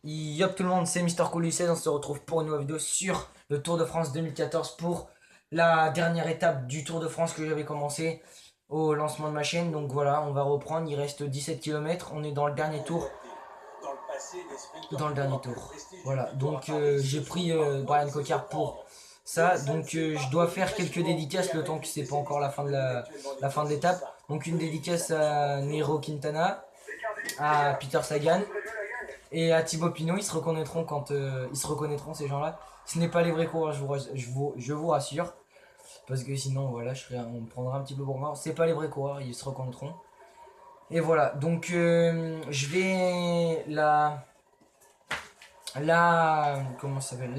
Yop tout le monde, c'est Mister Cool 16, on se retrouve pour une nouvelle vidéo sur le Tour de France 2014 pour la dernière étape du Tour de France que j'avais commencé au lancement de ma chaîne. Donc voilà, on va reprendre, il reste 17 km, on est dans le dernier tour. Voilà, donc j'ai pris Brian Cocard pour ça. Donc je dois faire quelques dédicaces le temps que c'est pas encore la fin de la fin de l'étape. Donc une dédicace à Nero Quintana, à Peter Sagan et à Thibaut Pinot. Ils se reconnaîtront quand ils se reconnaîtront, ces gens-là. Ce n'est pas les vrais coureurs, je vous rassure, parce que sinon voilà, on me prendra un petit peu pour mort. C'est pas les vrais coureurs, ils se reconnaîtront. Et voilà, donc je vais comment ça s'appelle,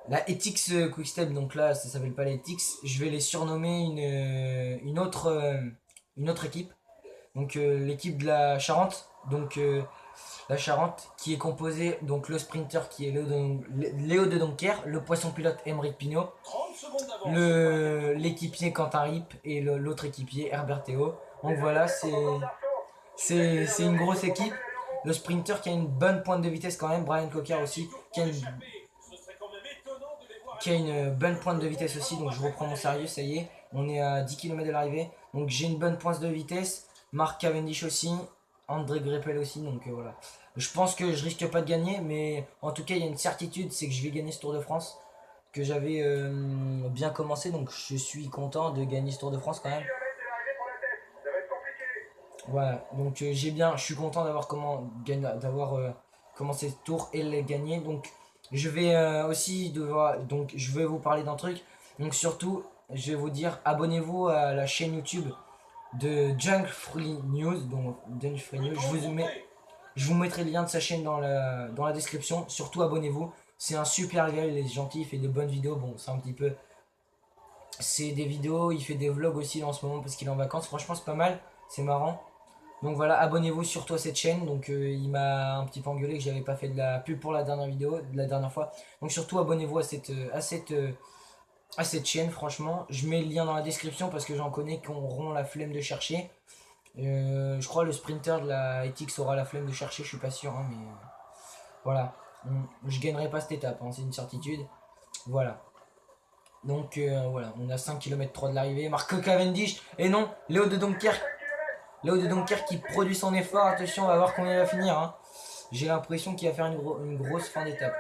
la Ethics Quickstep. Donc là ça s'appelle pas la Ethics, je vais les surnommer une autre équipe. Donc l'équipe de la Charente. Donc la Charente qui est composée, donc le sprinter qui est Léo de Doncker, le poisson pilote Émeric Pignot, l'équipier Quentin Rip et l'autre équipier Herbert Théo. Donc voilà, c'est une grosse équipe. Le sprinter qui a une bonne pointe de vitesse quand même, Brian Cocard aussi, qui a une bonne pointe de vitesse aussi. Donc je reprends mon sérieux, ça y est, on est à 10 km de l'arrivée. Donc j'ai une bonne pointe de vitesse. Marc Cavendish aussi, André Greipel aussi, donc voilà. Je pense que je risque pas de gagner, mais en tout cas il y a une certitude, c'est que je vais gagner ce Tour de France, que j'avais bien commencé, donc je suis content de gagner ce Tour de France quand même. Voilà, donc je suis content d'avoir commencé ce tour et le gagner. Donc je vais donc je vais vous parler d'un truc. Donc surtout, je vais vous dire, abonnez-vous à la chaîne YouTube de Junk Free News. Donc Junk Free News, je vous mettrai le lien de sa chaîne dans la description. Surtout abonnez-vous, c'est un super gars, il est gentil, il fait de bonnes vidéos. Bon, c'est des vidéos, il fait des vlogs aussi en ce moment parce qu'il est en vacances. Franchement c'est pas mal, c'est marrant. Donc voilà, abonnez-vous surtout à cette chaîne. Donc il m'a un petit peu engueulé que j'avais pas fait de la pub pour la dernière vidéo, de la dernière fois. Donc surtout abonnez-vous à cette chaîne, franchement. Je mets le lien dans la description parce que j'en connais qui auront la flemme de chercher. Je crois le sprinter de la Ethics aura la flemme de chercher, je suis pas sûr, hein, mais voilà. Je gagnerai pas cette étape, hein, c'est une certitude. Voilà. Donc voilà, on a 5 km 3 de l'arrivée. Marc Cavendish, et non, Léo de Doncker qui produit son effort. Attention, on va voir combien il va finir, hein. J'ai l'impression qu'il va faire une grosse fin d'étape.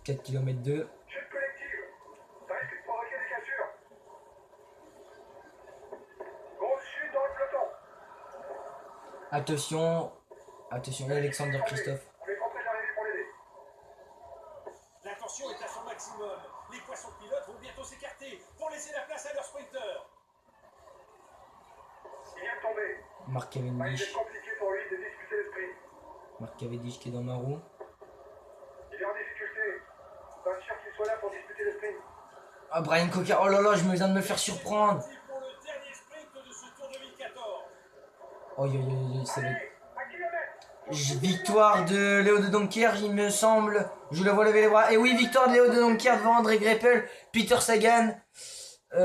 4 km 2. Attention, attention, Alexander Christophe. L'attention est à son maximum. Les poissons pilotes vont bientôt s'écarter pour laisser la place à leur sprinter. Marc Cavendish. Marc Cavendish qui est dans ma roue. Il est en difficulté. Pas sûr qu'il soit là pour disputer le sprint. Ah, Brian Cocard, oh là là, je viens de me faire surprendre. Pour le dernier sprint de ce Tour 2014. Oh, victoire de Léo de Doncker, il me semble. Je le vois lever les bras. Et oui, victoire de Léo de Doncker devant André Greipel, Peter Sagan.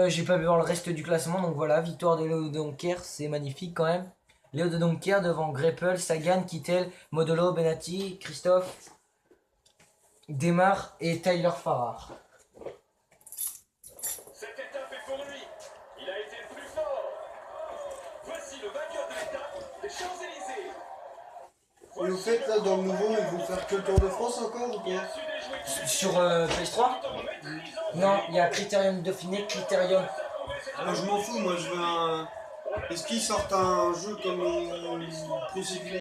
J'ai pas vu voir le reste du classement, donc voilà, victoire de Léo de Doncker, c'est magnifique quand même. Léo de Doncker devant Greipel, Sagan, Kittel, Modolo, Benatti, Christophe, Demar et Tyler Farrar. Cette étape est pour lui. Il a été le plus fort. Voici le vainqueur de l'étape des Champs-Élysées. Et vous faites là dans le nouveau, ils vont faire que le Tour de France encore ou pas? Sur PS3 Non, il y a Critérium Dauphiné, Critérium. Moi je m'en fous, moi je veux un... Est-ce qu'ils sortent un jeu comme Pro